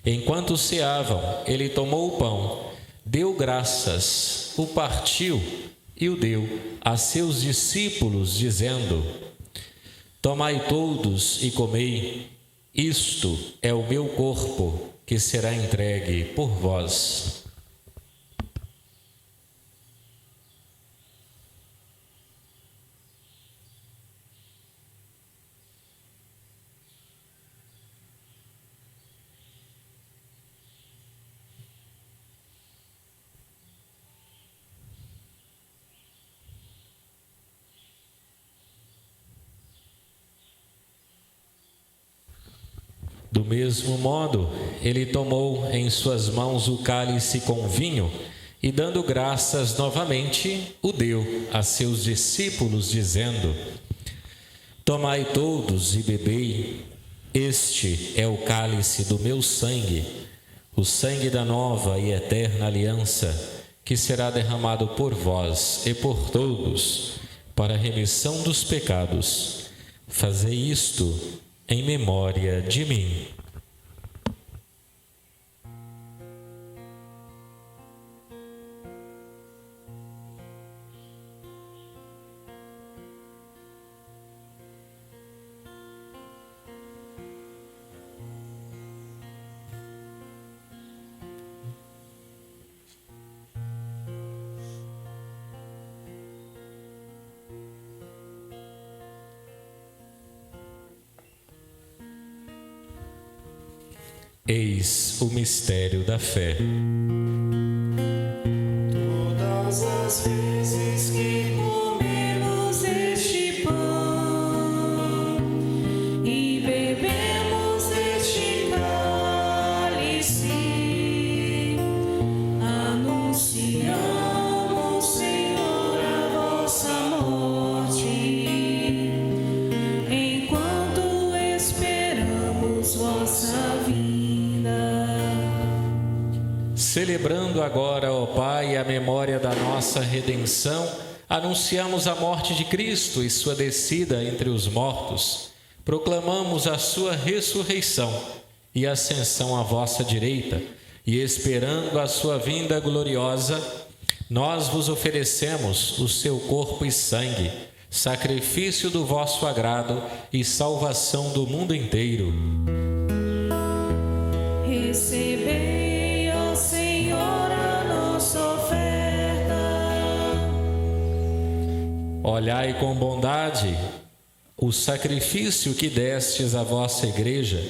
Enquanto ceavam, ele tomou o pão, deu graças, o partiu e o deu a seus discípulos, dizendo: Tomai todos e comei, isto é o meu corpo, que será entregue por vós. Do mesmo modo, ele tomou em suas mãos o cálice com vinho e, dando graças novamente, o deu a seus discípulos, dizendo: Tomai todos e bebei, este é o cálice do meu sangue, o sangue da nova e eterna aliança, que será derramado por vós e por todos, para a remissão dos pecados. Fazei isto em memória de mim. Eis o mistério da fé. Todas as vezes que comemos este pão e bebemos Celebrando agora, ó Pai, a memória da nossa redenção, anunciamos a morte de Cristo e sua descida entre os mortos. Proclamamos a sua ressurreição e ascensão à vossa direita, e esperando a sua vinda gloriosa, nós vos oferecemos o seu corpo e sangue, sacrifício do vosso agrado e salvação do mundo inteiro. Recebei, ó Senhor, a nossa oferta. Olhai com bondade o sacrifício que destes à vossa igreja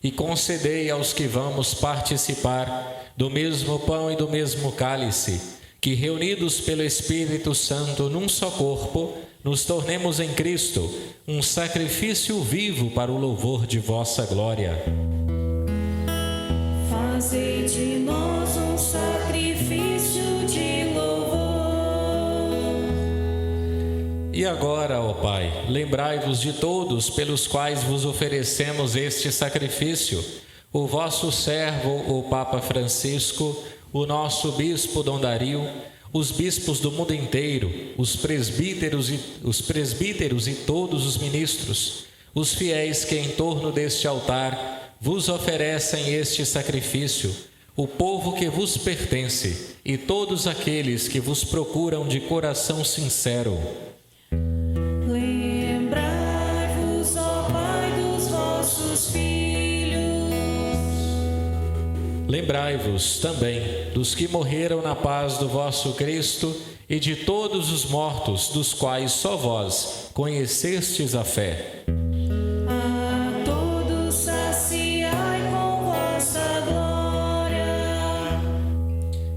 e concedei aos que vamos participar do mesmo pão e do mesmo cálice, que reunidos pelo Espírito Santo num só corpo, nos tornemos em Cristo um sacrifício vivo para o louvor de vossa glória. Fazei de nós um sacrifício de louvor. E agora, ó Pai, lembrai-vos de todos pelos quais vos oferecemos este sacrifício, o vosso servo, o Papa Francisco, o nosso Bispo Dom Dario, os bispos do mundo inteiro, os presbíteros e todos os ministros, os fiéis que em torno deste altar vos oferecem este sacrifício, o povo que vos pertence e todos aqueles que vos procuram de coração sincero. Lembrai-vos, ó Pai, dos vossos filhos. Lembrai-vos também dos que morreram na paz do vosso Cristo e de todos os mortos, dos quais só vós conhecestes a fé. A todos saciai com vossa glória.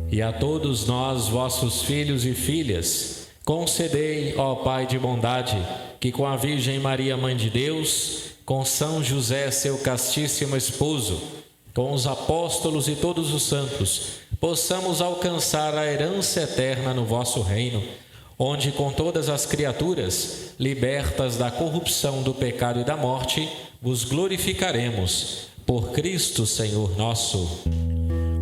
E a todos nós, vossos filhos e filhas, concedei, ó Pai de bondade, que com a Virgem Maria, Mãe de Deus, com São José, seu castíssimo esposo, com os apóstolos e todos os santos, possamos alcançar a herança eterna no vosso reino, onde com todas as criaturas, libertas da corrupção, do pecado e da morte, vos glorificaremos. Por Cristo, Senhor nosso.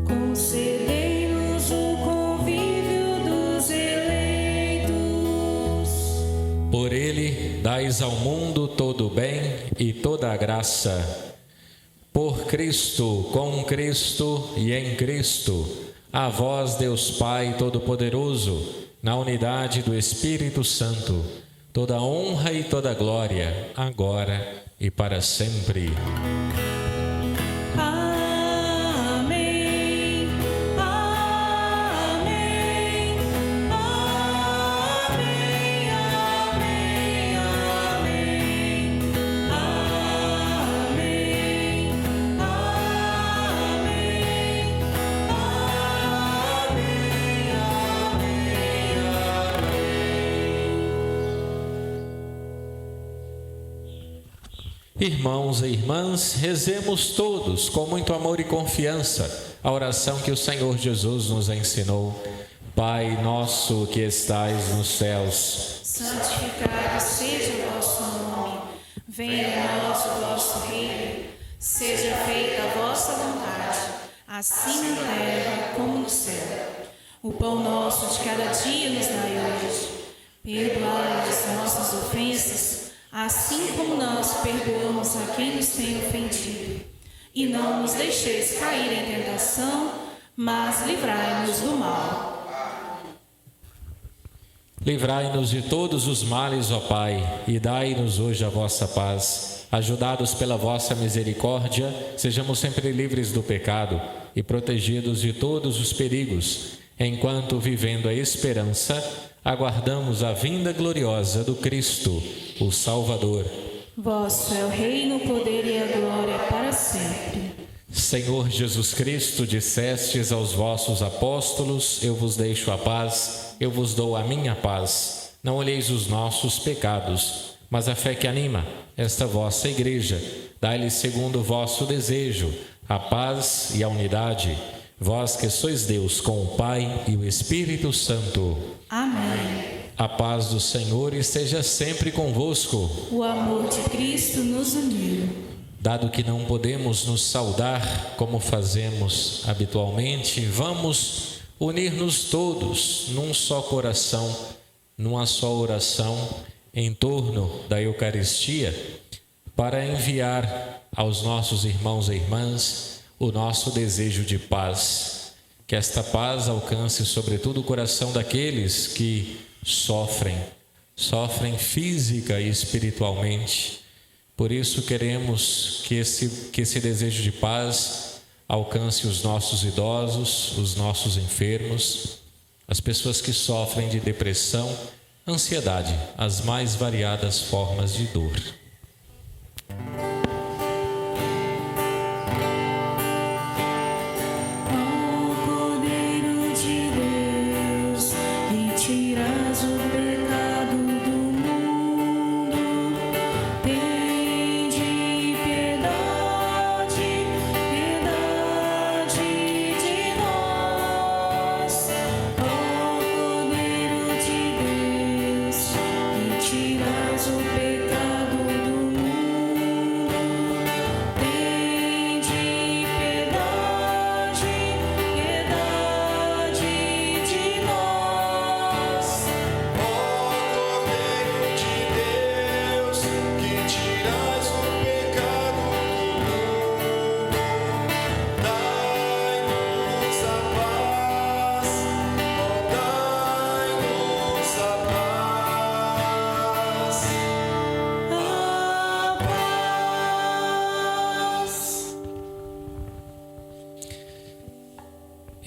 Concedei-nos o convívio dos eleitos. Por ele, dais ao mundo todo o bem e toda a graça. Por Cristo, com Cristo e em Cristo, a vós, Deus Pai Todo-Poderoso, na unidade do Espírito Santo, toda honra e toda glória, agora e para sempre. Amém. Amém. Amém. Amém. Amém. Amém. Irmãos e irmãs, rezemos todos com muito amor e confiança a oração que o Senhor Jesus nos ensinou. Pai nosso que estais nos céus, Santificado seja o vosso nome. Venha a nós o vosso reino. Seja feita a vossa vontade, assim na terra como no céu. O pão nosso de cada dia nos dai hoje. Perdoai as nossas ofensas, assim como nós perdoamos a quem nos tem ofendido. E não nos deixeis cair em tentação, mas livrai-nos do mal. livrai-nos de todos os males, ó Pai, e dai-nos hoje a vossa paz. Ajudados pela vossa misericórdia, sejamos sempre livres do pecado e protegidos de todos os perigos, enquanto, vivendo a esperança, aguardamos a vinda gloriosa do Cristo, o Salvador. Vosso é o reino, o poder e a glória para sempre. Senhor Jesus Cristo, dissestes aos vossos apóstolos: eu vos deixo a paz, eu vos dou a minha paz. Não olheis os nossos pecados, mas a fé que anima esta vossa igreja. Dai-lhe segundo o vosso desejo a paz e a unidade. Vós que sois Deus com o Pai e o Espírito Santo. Amém. A paz do Senhor esteja sempre convosco. O amor de Cristo nos uniu. dado que não podemos nos saudar como fazemos habitualmente, vamos unir-nos todos num só coração, numa só oração em torno da Eucaristia, para enviar aos nossos irmãos e irmãs o nosso desejo de paz. Que esta paz alcance sobretudo o coração daqueles que sofrem física e espiritualmente. Por isso queremos que esse desejo de paz alcance os nossos idosos, os nossos enfermos, as pessoas que sofrem de depressão, ansiedade, as mais variadas formas de dor.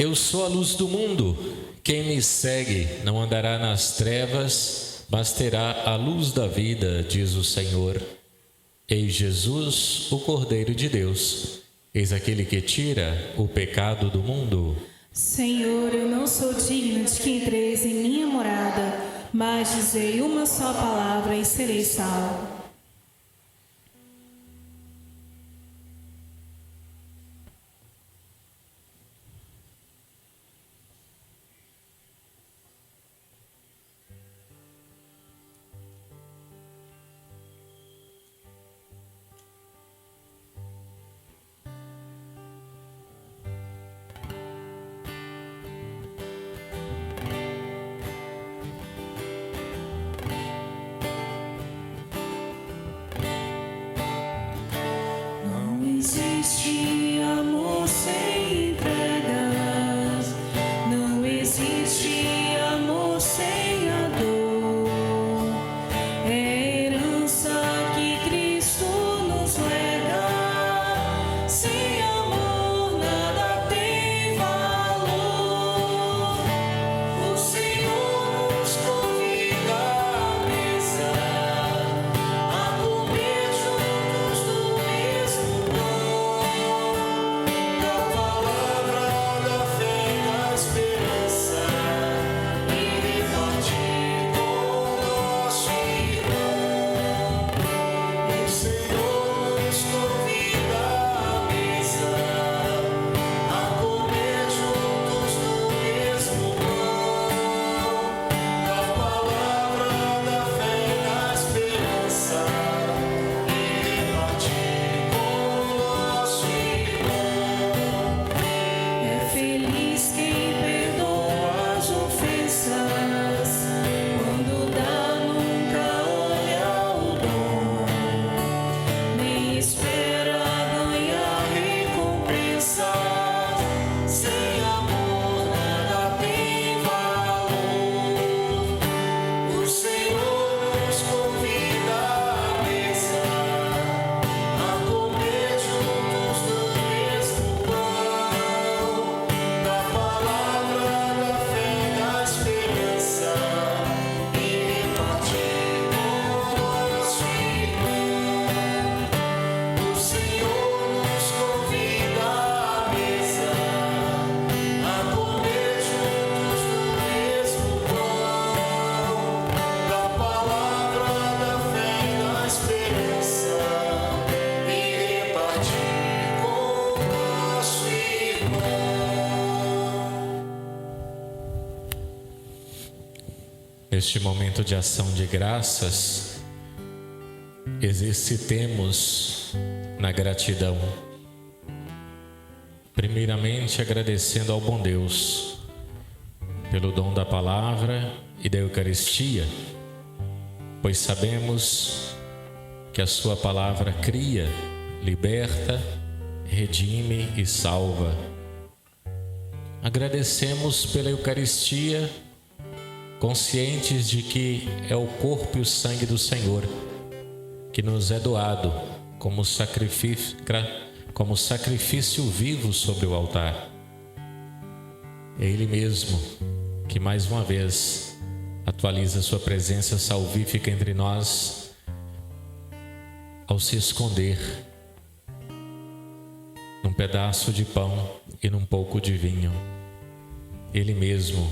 Eu sou a luz do mundo. Quem me segue não andará nas trevas, mas terá a luz da vida, diz o Senhor. Eis Jesus, o Cordeiro de Deus. Eis aquele que tira o pecado do mundo. Senhor, eu não sou digno de que entreis em minha morada, mas dizei uma só palavra e serei salvo. existe amor sem entregas, não existe amor sem a dor. É a herança que Cristo nos lega, sem amor nada tem valor. O Senhor nos convida à mesa, a comer juntos do mesmo pão, da palavra da fé e da esperança, e repartir com nosso irmão. O Senhor nos convida à mesa, a comer juntos do mesmo pão, da palavra da fé e da esperança, e repartir com nosso irmão. É feliz quem perdoa as ofensas, quando dá nunca olha o dom, nem espera ganhar recompensa. Sem amor nada tem valor. O Senhor nos convida à mesa, a comer juntos do mesmo pão, da palavra da fé e da esperança, e repartir com nosso irmão. O Senhor nos convida à mesa, a comer juntos do mesmo pão, da palavra da fé e da esperança, e repartir com nosso irmão. Neste momento de ação de graças, exercitemos na gratidão. Primeiramente, agradecendo ao bom Deus pelo dom da palavra e da Eucaristia, pois sabemos que a sua palavra cria, liberta, redime e salva. Agradecemos pela Eucaristia, conscientes de que é o corpo e o sangue do Senhor que nos é doado como sacrifício vivo sobre o altar. É Ele mesmo que mais uma vez atualiza sua presença salvífica entre nós ao se esconder num pedaço de pão e num pouco de vinho. Ele mesmo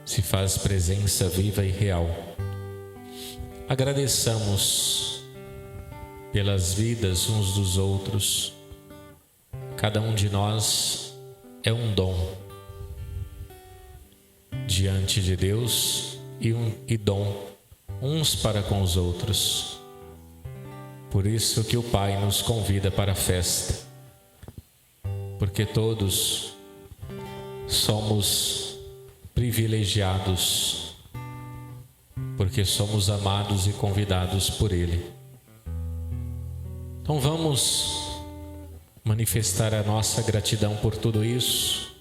se faz presença viva e real. Agradeçamos pelas vidas uns dos outros. Cada um de nós é um dom diante de Deus e dom uns para com os outros. Por isso que o Pai nos convida para a festa, porque todos somos privilegiados, porque somos amados e convidados por Ele. Então vamos manifestar a nossa gratidão por tudo isso,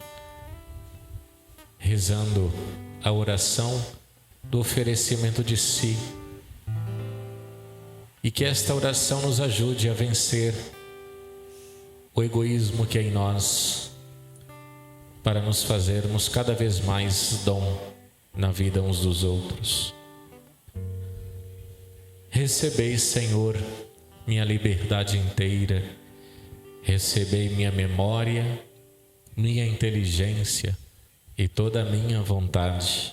rezando a oração do oferecimento de si, e que esta oração nos ajude a vencer o egoísmo que é em nós, para nos fazermos cada vez mais dom na vida uns dos outros. Recebei, Senhor, minha liberdade inteira, recebei minha memória, minha inteligência e toda a minha vontade.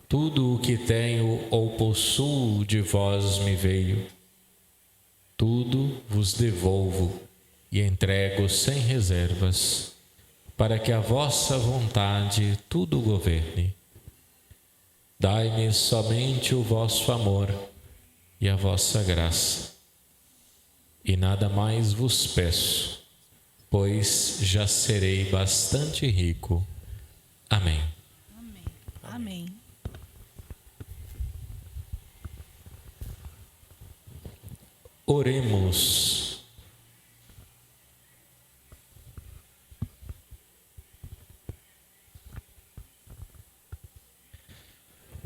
Tudo o que tenho ou possuo de vós me veio. Tudo vos devolvo e entrego sem reservas, para que a vossa vontade tudo governe. Dai-me somente o vosso amor e a vossa graça, e nada mais vos peço, pois já serei bastante rico. Amém. Amém. Amém. Oremos.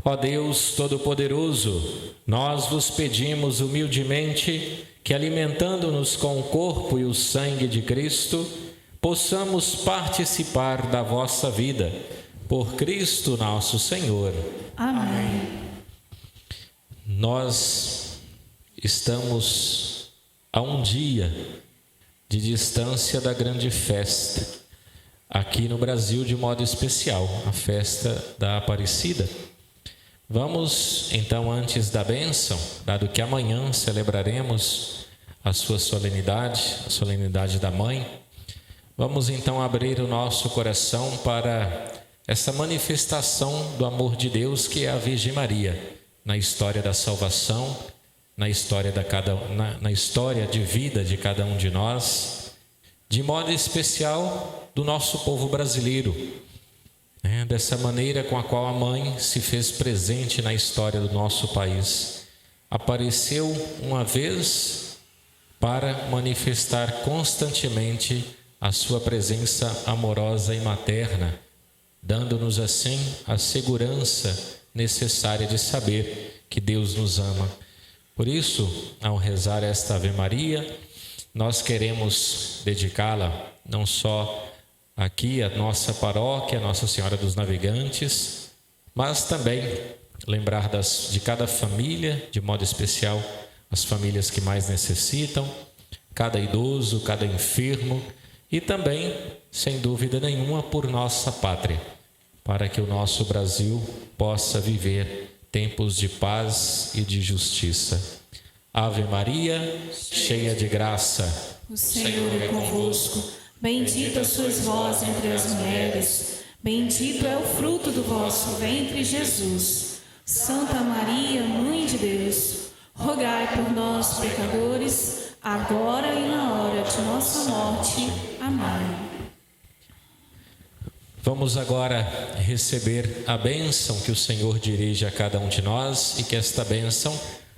Ó Deus Todo-Poderoso, nós vos pedimos humildemente que, alimentando-nos com o corpo e o sangue de Cristo, possamos participar da vossa vida. Por Cristo nosso Senhor. Amém. Nós estamos a um dia de distância da grande festa, aqui no Brasil de modo especial, a festa da Aparecida. Vamos, então, antes da bênção, dado que amanhã celebraremos a sua solenidade, a solenidade da Mãe, vamos então abrir o nosso coração para essa manifestação do amor de Deus que é a Virgem Maria, na história da salvação, na história de vida de cada um de nós, de modo especial do nosso povo brasileiro, dessa maneira com a qual a Mãe se fez presente na história do nosso país. Apareceu uma vez para manifestar constantemente a sua presença amorosa e materna, dando-nos assim a segurança necessária de saber que Deus nos ama. Por isso, ao rezar esta Ave Maria, nós queremos dedicá-la não só aqui à nossa paróquia, Nossa Senhora dos Navegantes, mas também lembrar de cada família, de modo especial as famílias que mais necessitam, cada idoso, cada enfermo, e também, sem dúvida nenhuma, por nossa pátria, para que o nosso Brasil possa viver tempos de paz e de justiça. Ave Maria, cheia de graça, O Senhor é convosco. Bendita sois vós entre as mulheres. Bendito é o fruto do vosso ventre, Jesus. Santa Maria, Mãe de Deus, rogai por nós, pecadores, agora e na hora de nossa morte. Amém. Vamos agora receber a bênção que o Senhor dirige a cada um de nós e que esta bênção,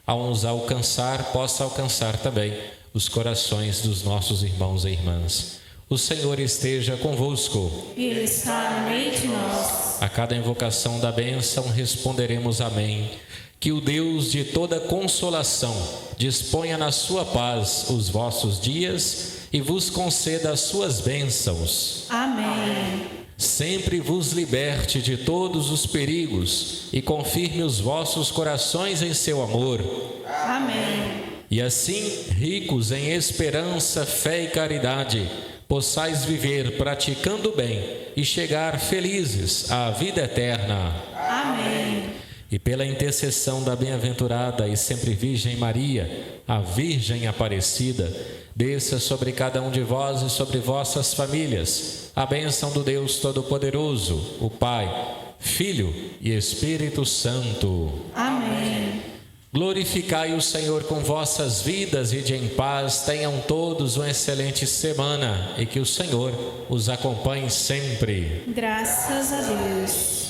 ao nos alcançar, possa alcançar também os corações dos nossos irmãos e irmãs. O Senhor esteja convosco. Ele está no meio de nós. A cada invocação da bênção responderemos amém. Que o Deus de toda consolação disponha na sua paz os vossos dias e vos conceda as suas bênçãos. Amém. Sempre vos liberte de todos os perigos e confirme os vossos corações em seu amor. Amém. E assim, ricos em esperança, fé e caridade, possais viver praticando o bem e chegar felizes à vida eterna. Amém. E pela intercessão da bem-aventurada e sempre Virgem Maria, a Virgem Aparecida, desça sobre cada um de vós e sobre vossas famílias a bênção do Deus Todo-Poderoso, o Pai, Filho e Espírito Santo. Amém. Glorificai o Senhor com vossas vidas e de em paz tenham todos uma excelente semana e que o Senhor os acompanhe sempre. Graças a Deus.